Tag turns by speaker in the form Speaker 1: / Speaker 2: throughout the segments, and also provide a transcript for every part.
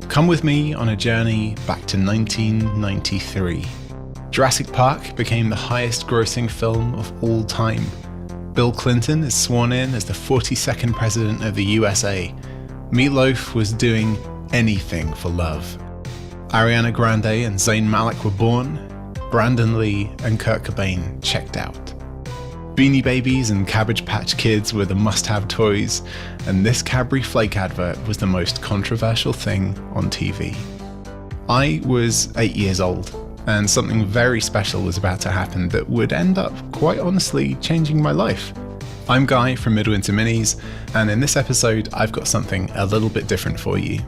Speaker 1: Come with me on a journey back to 1993. Jurassic Park became the highest grossing film of all time. Bill Clinton is sworn in as the 42nd president of the USA. Meatloaf was doing anything for love. Ariana Grande and Zayn Malik were born. Brandon Lee and Kurt Cobain checked out. Beanie Babies and Cabbage Patch Kids were the must-have toys, and this Cadbury Flake advert was the most controversial thing on TV. I was 8 years old, and something very special was about to happen that would end up, quite honestly, changing my life. I'm Guy from Midwinter Minis, and in this episode I've got something a little bit different for you.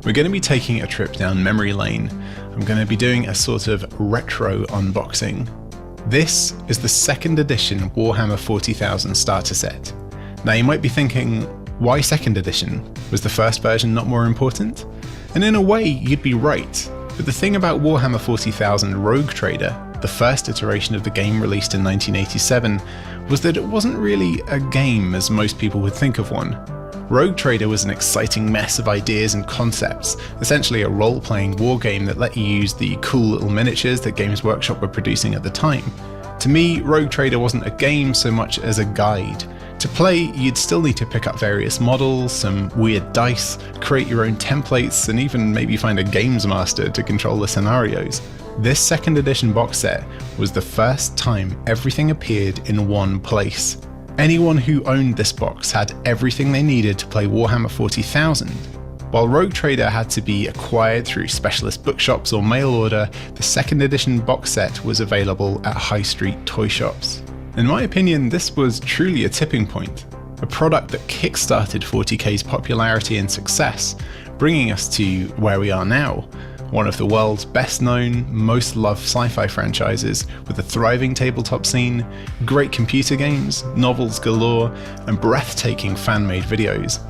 Speaker 1: We're going to be taking a trip down memory lane. I'm going to be doing a sort of retro unboxing. This is the second edition Warhammer 40,000 starter set. Now you might be thinking, why second edition? Was the first version not more important? And in a way, you'd be right. But the thing about Warhammer 40,000 Rogue Trader, the first iteration of the game released in 1987, was that it wasn't really a game as most people would think of one. Rogue Trader was an exciting mess of ideas and concepts, essentially a role-playing wargame that let you use the cool little miniatures that Games Workshop were producing at the time. To me, Rogue Trader wasn't a game so much as a guide. To play, you'd still need to pick up various models, some weird dice, create your own templates, and even maybe find a games master to control the scenarios. This second edition box set was the first time everything appeared in one place. Anyone who owned this box had everything they needed to play Warhammer 40,000. While Rogue Trader had to be acquired through specialist bookshops or mail order, the second edition box set was available at high street toy shops. In my opinion, this was truly a tipping point, a product that kickstarted 40k's popularity and success, bringing us to where we are now. One of the world's best known, most loved sci-fi franchises, with a thriving tabletop scene, great computer games, novels galore, and breathtaking fan-made videos.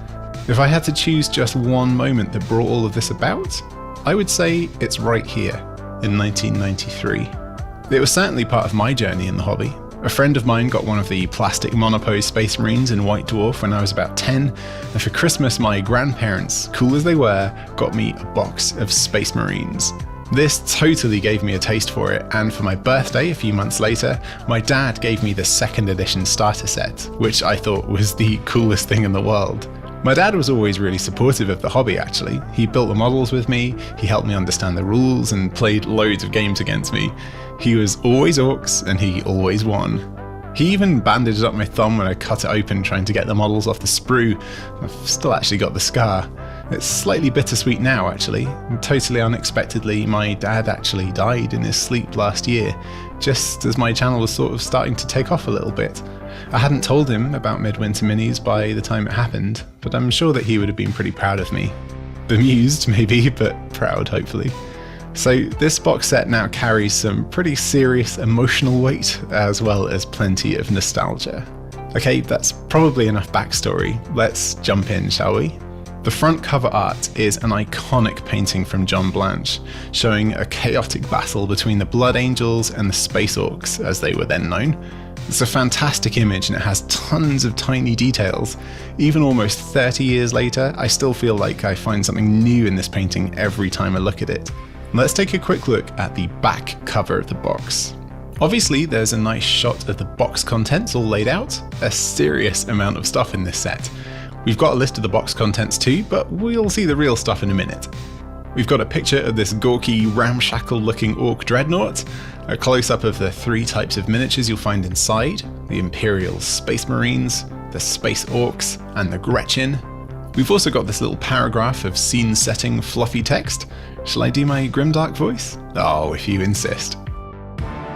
Speaker 1: If I had to choose just one moment that brought all of this about, I would say it's right here, in 1993. It was certainly part of my journey in the hobby. A friend of mine got one of the plastic monopose Space Marines in White Dwarf when I was about 10, and for Christmas my grandparents, cool as they were, got me a box of Space Marines. This totally gave me a taste for it, and for my birthday a few months later, my dad gave me the second edition starter set, which I thought was the coolest thing in the world. My dad was always really supportive of the hobby actually. He built the models with me, he helped me understand the rules, and played loads of games against me. He was always Orks, and he always won. He even bandaged up my thumb when I cut it open trying to get the models off the sprue. I've still actually got the scar. It's slightly bittersweet now actually. Totally unexpectedly, my dad actually died in his sleep last year, just as my channel was sort of starting to take off a little bit. I hadn't told him about Midwinter Minis by the time it happened, but I'm sure that he would have been pretty proud of me. Bemused maybe, but proud hopefully. So this box set now carries some pretty serious emotional weight, as well as plenty of nostalgia. Okay, that's probably enough backstory. Let's jump in, shall we? The front cover art is an iconic painting from John Blanche, showing a chaotic battle between the Blood Angels and the Space Orks, as they were then known. It's a fantastic image and it has tons of tiny details. Even almost 30 years later, I still feel like I find something new in this painting every time I look at it. Let's take a quick look at the back cover of the box. Obviously, there's a nice shot of the box contents all laid out, a serious amount of stuff in this set. We've got a list of the box contents too, but we'll see the real stuff in a minute. We've got a picture of this gawky, ramshackle looking Ork Dreadnought, a close-up of the three types of miniatures you'll find inside, the Imperial Space Marines, the Space Orks, and the Gretchin. We've also got this little paragraph of scene-setting fluffy text. Shall I do my grimdark voice? Oh, if you insist.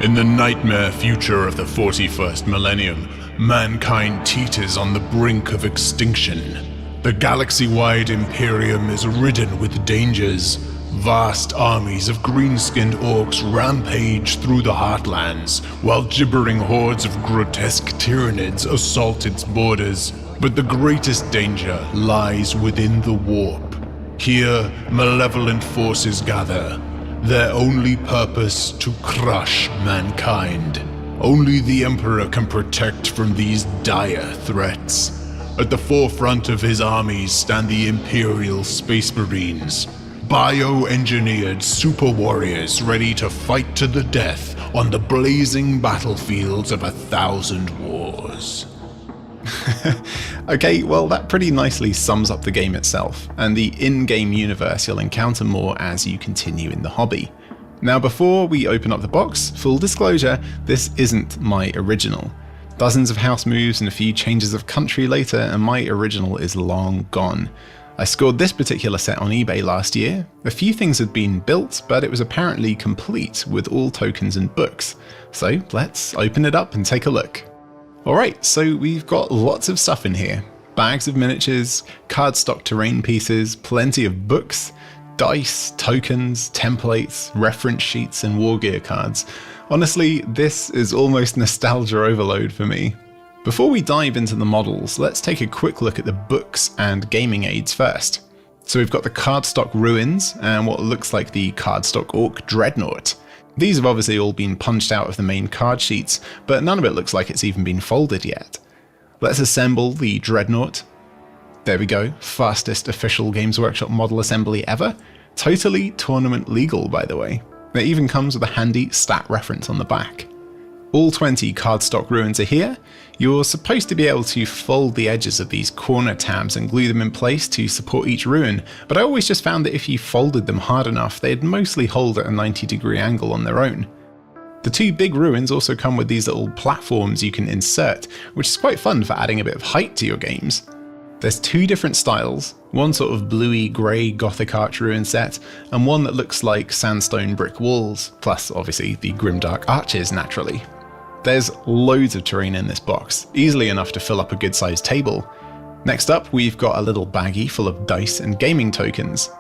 Speaker 2: In the nightmare future of the 41st millennium, mankind teeters on the brink of extinction. The galaxy-wide Imperium is ridden with dangers. Vast armies of green-skinned orcs rampage through the heartlands, while gibbering hordes of grotesque tyranids assault its borders. But the greatest danger lies within the warp. Here, malevolent forces gather, their only purpose to crush mankind. Only the Emperor can protect from these dire threats. At the forefront of his armies stand the Imperial Space Marines. Bioengineered super warriors ready to fight to the death on the blazing battlefields of 1,000 wars.
Speaker 1: Okay, well that pretty nicely sums up the game itself, and the in-game universe you'll encounter more as you continue in the hobby. Now before we open up the box, full disclosure, this isn't my original. Dozens of house moves and a few changes of country later, and my original is long gone. I scored this particular set on eBay last year. A few things had been built, but it was apparently complete with all tokens and books. So let's open it up and take a look. Alright, so we've got lots of stuff in here. Bags of miniatures, cardstock terrain pieces, plenty of books, dice, tokens, templates, reference sheets and war gear cards. Honestly, this is almost nostalgia overload for me. Before we dive into the models, let's take a quick look at the books and gaming aids first. So we've got the cardstock ruins and what looks like the cardstock Ork Dreadnought. These have obviously all been punched out of the main card sheets, but none of it looks like it's even been folded yet. Let's assemble the Dreadnought. There we go, fastest official Games Workshop model assembly ever. Totally tournament legal, by the way. It even comes with a handy stat reference on the back. All 20 cardstock ruins are here. You're supposed to be able to fold the edges of these corner tabs and glue them in place to support each ruin, but I always just found that if you folded them hard enough, they'd mostly hold at a 90-degree angle on their own. The two big ruins also come with these little platforms you can insert, which is quite fun for adding a bit of height to your games. There's two different styles, one sort of bluey grey gothic arch ruin set, and one that looks like sandstone brick walls, plus obviously the grimdark arches naturally. There's loads of terrain in this box, easily enough to fill up a good sized table. Next up, we've got a little baggie full of dice and gaming tokens.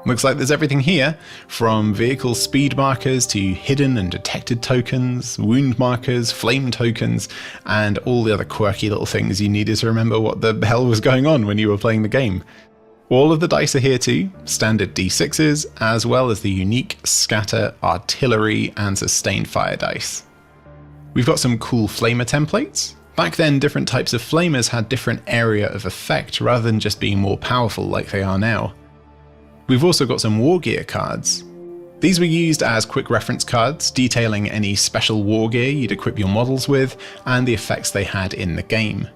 Speaker 1: Looks like there's everything here, from vehicle speed markers to hidden and detected tokens, wound markers, flame tokens, and all the other quirky little things you needed to remember what the hell was going on when you were playing the game. All of the dice are here too, standard D6s, as well as the unique scatter, artillery, and sustained fire dice. We've got some cool flamer templates. Back then, different types of flamers had different area of effect rather than just being more powerful like they are now. We've also got some war gear cards. These were used as quick reference cards, detailing any special war gear you'd equip your models with and the effects they had in the game.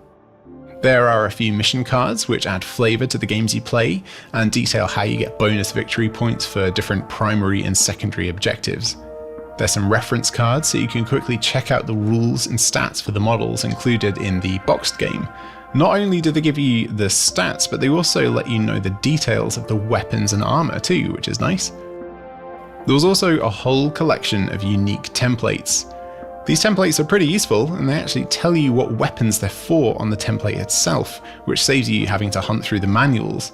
Speaker 1: There are a few mission cards which add flavour to the games you play and detail how you get bonus victory points for different primary and secondary objectives. There's some reference cards so you can quickly check out the rules and stats for the models included in the boxed game. Not only do they give you the stats, but they also let you know the details of the weapons and armour too, which is nice. There was also a whole collection of unique templates. These templates are pretty useful, and they actually tell you what weapons they're for on the template itself, which saves you having to hunt through the manuals.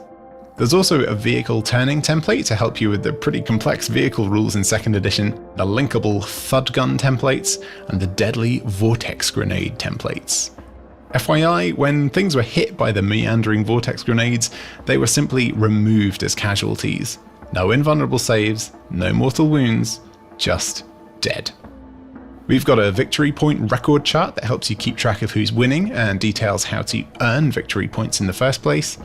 Speaker 1: There's also a vehicle turning template to help you with the pretty complex vehicle rules in 2nd edition, the linkable thud gun templates, and the deadly vortex grenade templates. FYI, when things were hit by the meandering vortex grenades, they were simply removed as casualties. No invulnerable saves, no mortal wounds, just dead. We've got a victory point record chart that helps you keep track of who's winning and details how to earn victory points in the first place.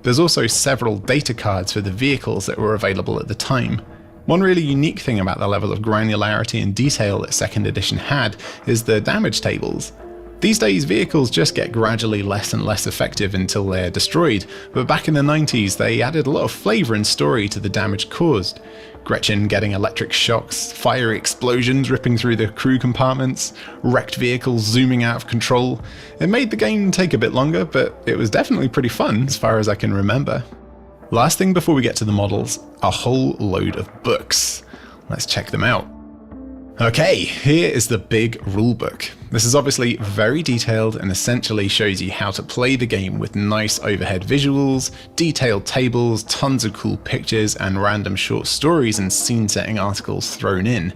Speaker 1: There's also several data cards for the vehicles that were available at the time. One really unique thing about the level of granularity and detail that 2nd edition had is the damage tables. These days vehicles just get gradually less and less effective until they're destroyed, but back in the 90s they added a lot of flavour and story to the damage caused. Gretchin getting electric shocks, fiery explosions ripping through the crew compartments, wrecked vehicles zooming out of control. It made the game take a bit longer, but it was definitely pretty fun as far as I can remember. Last thing before we get to the models, a whole load of books. Let's check them out. Okay, here is the big rulebook. This is obviously very detailed and essentially shows you how to play the game with nice overhead visuals, detailed tables, tons of cool pictures, and random short stories and scene-setting articles thrown in.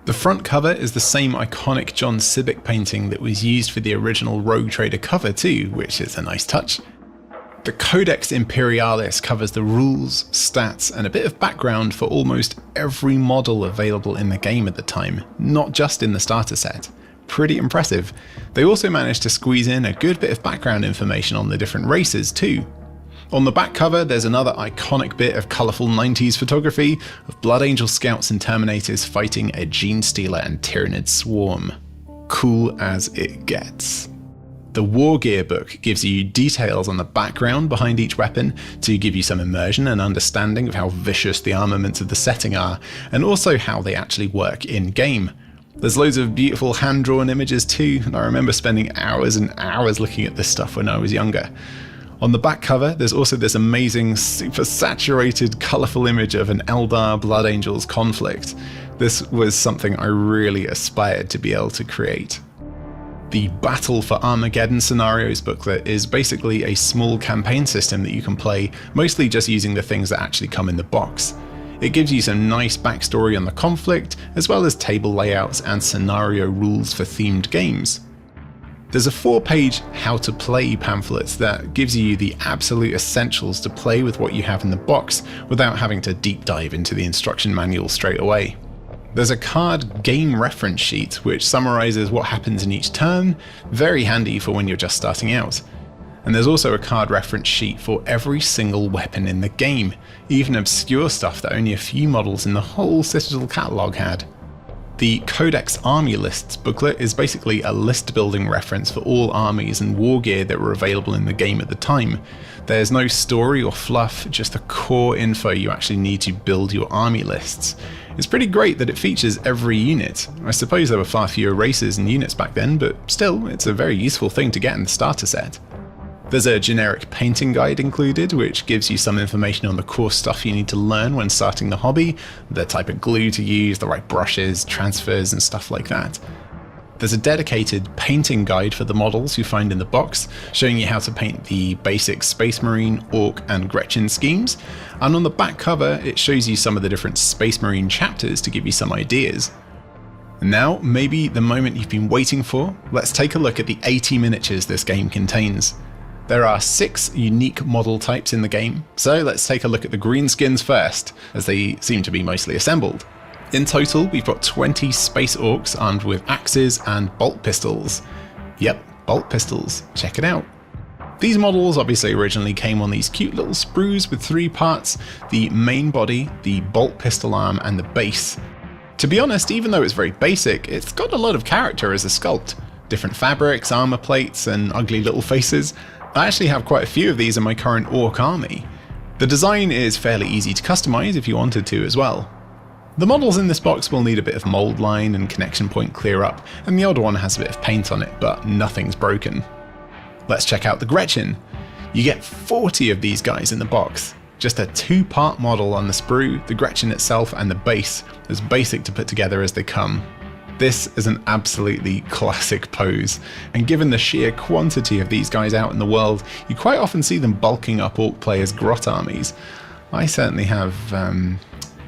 Speaker 1: The front cover is the same iconic John Sibbick painting that was used for the original Rogue Trader cover too, which is a nice touch. The Codex Imperialis covers the rules, stats, and a bit of background for almost every model available in the game at the time, not just in the starter set. Pretty impressive. They also managed to squeeze in a good bit of background information on the different races too. On the back cover, there's another iconic bit of colourful 90s photography of Blood Angel scouts and Terminators fighting a Genestealer and Tyranid swarm. Cool as it gets. The War Gear book gives you details on the background behind each weapon to give you some immersion and understanding of how vicious the armaments of the setting are, and also how they actually work in-game. There's loads of beautiful hand-drawn images too, and I remember spending hours and hours looking at this stuff when I was younger. On the back cover, there's also this amazing, super saturated, colourful image of an Eldar Blood Angels conflict. This was something I really aspired to be able to create. The Battle for Armageddon Scenarios booklet is basically a small campaign system that you can play, mostly just using the things that actually come in the box. It gives you some nice backstory on the conflict, as well as table layouts and scenario rules for themed games. There's a 4-page how to play pamphlet that gives you the absolute essentials to play with what you have in the box without having to deep dive into the instruction manual straight away. There's a card game reference sheet which summarizes what happens in each turn, very handy for when you're just starting out. And there's also a card reference sheet for every single weapon in the game, even obscure stuff that only a few models in the whole Citadel catalogue had. The Codex Army Lists booklet is basically a list building reference for all armies and war gear that were available in the game at the time. There's no story or fluff, just the core info you actually need to build your army lists. It's pretty great that it features every unit. I suppose there were far fewer races and units back then, but still, it's a very useful thing to get in the starter set. There's a generic painting guide included, which gives you some information on the core stuff you need to learn when starting the hobby, the type of glue to use, the right brushes, transfers, and stuff like that. There's a dedicated painting guide for the models you find in the box, showing you how to paint the basic Space Marine, Ork, and Gretchin schemes, and on the back cover it shows you some of the different Space Marine chapters to give you some ideas. And now, maybe the moment you've been waiting for, let's take a look at the 80 miniatures this game contains. There are 6 unique model types in the game, so let's take a look at the greenskins first, as they seem to be mostly assembled. In total, we've got 20 Space Orks armed with axes and bolt pistols. Yep, bolt pistols, check it out. These models obviously originally came on these cute little sprues with 3 parts, the main body, the bolt pistol arm, and the base. To be honest, even though it's very basic, it's got a lot of character as a sculpt. Different fabrics, armor plates, and ugly little faces. I actually have quite a few of these in my current Ork army. The design is fairly easy to customize if you wanted to as well. The models in this box will need a bit of mold line and connection point clear up, and the odd one has a bit of paint on it, but nothing's broken. Let's check out the Gretchin. You get 40 of these guys in the box. Just a 2-part model on the sprue, the Gretchin itself, and the base, as basic to put together as they come. This is an absolutely classic pose, and given the sheer quantity of these guys out in the world, you quite often see them bulking up Ork players' grot armies. I certainly have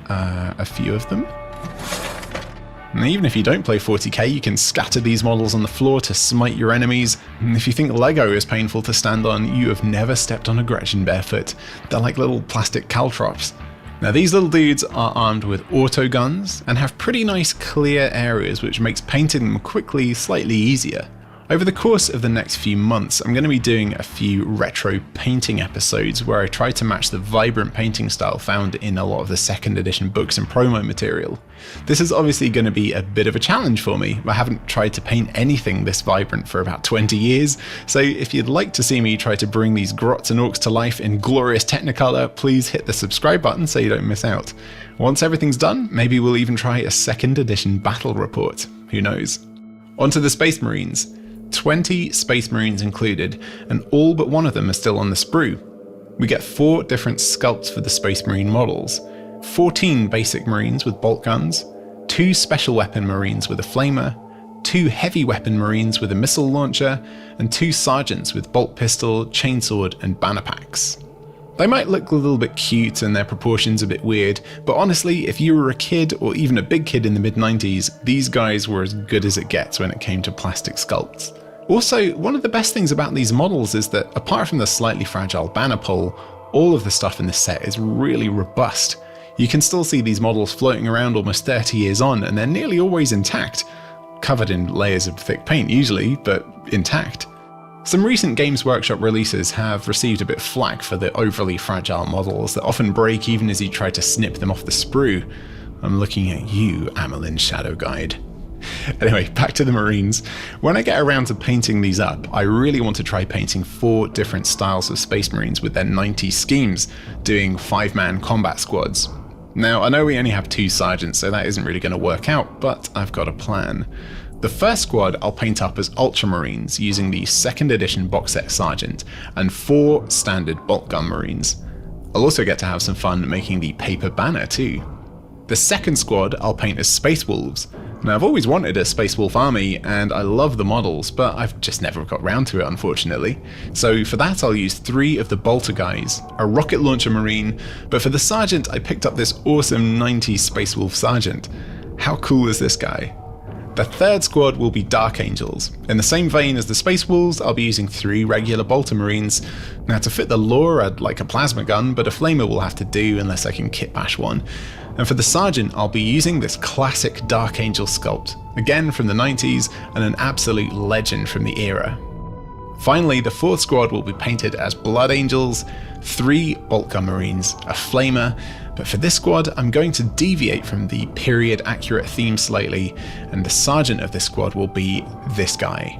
Speaker 1: a few of them. And even if you don't play 40k, you can scatter these models on the floor to smite your enemies. And if you think Lego is painful to stand on, you have never stepped on a Gretchin barefoot. They're like little plastic caltrops. Now these little dudes are armed with auto guns and have pretty nice clear areas, which makes painting them quickly slightly easier. Over the course of the next few months, I'm going to be doing a few retro painting episodes where I try to match the vibrant painting style found in a lot of the 2nd edition books and promo material. This is obviously going to be a bit of a challenge for me. I haven't tried to paint anything this vibrant for about 20 years, so if you'd like to see me try to bring these grots and orks to life in glorious Technicolor, please hit the subscribe button so you don't miss out. Once everything's done, maybe we'll even try a 2nd edition battle report. Who knows? Onto the Space Marines. 20 Space Marines included, and all but one of them are still on the sprue. We get 4 different sculpts for the Space Marine models, 14 basic Marines with bolt guns, 2 special weapon Marines with a flamer, 2 heavy weapon Marines with a missile launcher, and 2 sergeants with bolt pistol, chainsword, and banner packs. They might look a little bit cute and their proportions a bit weird, but honestly, if you were a kid or even a big kid in the mid-90s, these guys were as good as it gets when it came to plastic sculpts. Also, one of the best things about these models is that apart from the slightly fragile banner pole, all of the stuff in this set is really robust. You can still see these models floating around almost 30 years on, and they're nearly always intact. Covered in layers of thick paint usually, but intact. Some recent Games Workshop releases have received a bit of flack for the overly fragile models that often break even as you try to snip them off the sprue. I'm looking at you, Amelin Shadow Guide. Anyway, back to the Marines. When I get around to painting these up, I really want to try painting 4 different styles of Space Marines with their 90s schemes, doing 5-man combat squads. Now, I know we only have 2 sergeants, so that isn't really going to work out, but I've got a plan. The first squad I'll paint up as Ultramarines using the 2nd edition box set sergeant and 4 standard bolt gun Marines. I'll also get to have some fun making the paper banner too. The second squad I'll paint as Space Wolves. Now, I've always wanted a Space Wolf army, and I love the models, but I've just never got round to it, unfortunately. So for that, I'll use 3 of the Bolter guys, a rocket launcher Marine, but for the Sergeant, I picked up this awesome 90s Space Wolf Sergeant. How cool is this guy? The third squad will be Dark Angels. In the same vein as the Space Wolves, I'll be using 3 regular Bolter Marines. Now, to fit the lore, I'd like a plasma gun, but a flamer will have to do unless I can kit bash one. And for the Sergeant, I'll be using this classic Dark Angel sculpt, again from the 90s and an absolute legend from the era. Finally, the 4th squad will be painted as Blood Angels, 3 Bolt Gun Marines, a flamer, but for this squad I'm going to deviate from the period accurate theme slightly, and the Sergeant of this squad will be this guy.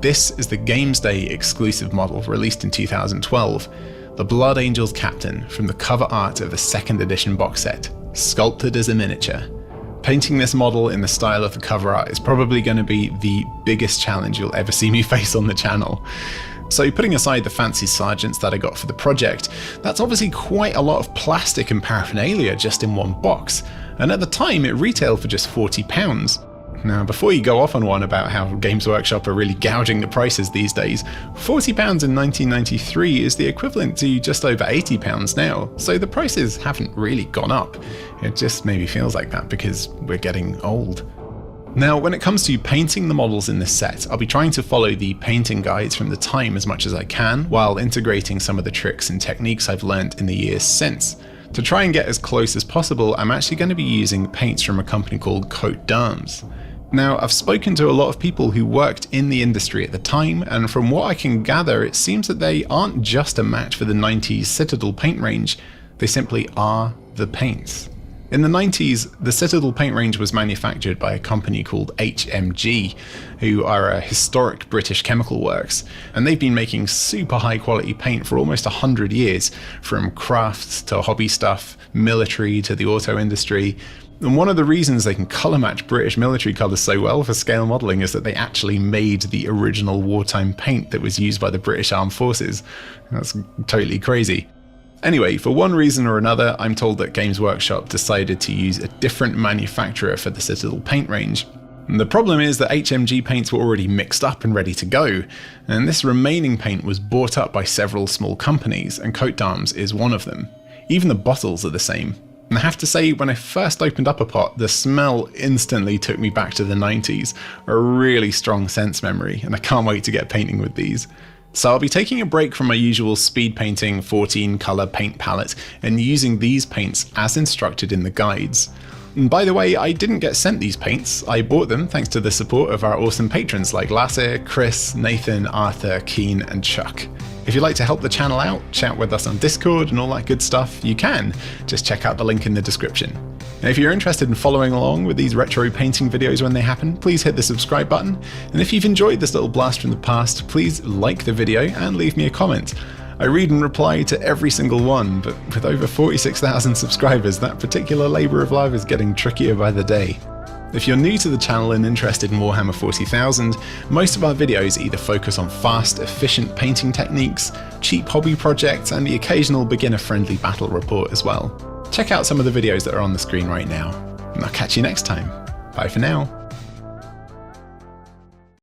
Speaker 1: This is the Games Day exclusive model released in 2012, the Blood Angels Captain from the cover art of the 2nd edition box set, sculpted as a miniature. Painting this model in the style of the cover art is probably going to be the biggest challenge you'll ever see me face on the channel. So putting aside the fancy sergeants that I got for the project, that's obviously quite a lot of plastic and paraphernalia just in one box, and at the time it retailed for just £40. Now, before you go off on one about how Games Workshop are really gouging the prices these days, £40 in 1993 is the equivalent to just over £80 now, so the prices haven't really gone up. It just maybe feels like that because we're getting old. Now, when it comes to painting the models in this set, I'll be trying to follow the painting guides from the time as much as I can, while integrating some of the tricks and techniques I've learned in the years since. To try and get as close as possible, I'm actually going to be using paints from a company called Coat d'Arms. Now, I've spoken to a lot of people who worked in the industry at the time, and from what I can gather, it seems that they aren't just a match for the 90s Citadel paint range, they simply are the paints. In the 90s, the Citadel paint range was manufactured by a company called HMG, who are a historic British chemical works, and they've been making super high quality paint for almost 100 years, from crafts to hobby stuff, military to the auto industry. And one of the reasons they can colour match British military colours so well for scale modelling is that they actually made the original wartime paint that was used by the British Armed Forces. That's totally crazy. Anyway, for one reason or another, I'm told that Games Workshop decided to use a different manufacturer for the Citadel paint range. And the problem is that HMG paints were already mixed up and ready to go, and this remaining paint was bought up by several small companies, and Coat d'Arms is one of them. Even the bottles are the same. And I have to say, when I first opened up a pot, the smell instantly took me back to the 90s, a really strong sense memory, and I can't wait to get painting with these. So I'll be taking a break from my usual speed painting 14 colour paint palette and using these paints as instructed in the guides. And by the way, I didn't get sent these paints, I bought them thanks to the support of our awesome patrons like Lasse, Chris, Nathan, Arthur, Keen and Chuck. If you'd like to help the channel out, chat with us on Discord and all that good stuff, you can. Just check out the link in the description. And if you're interested in following along with these retro painting videos when they happen, please hit the subscribe button. And if you've enjoyed this little blast from the past, please like the video and leave me a comment. I read and reply to every single one, but with over 46,000 subscribers, that particular labour of love is getting trickier by the day. If you're new to the channel and interested in Warhammer 40,000, most of our videos either focus on fast, efficient painting techniques, cheap hobby projects, and the occasional beginner-friendly battle report as well. Check out some of the videos that are on the screen right now, and I'll catch you next time. Bye for now.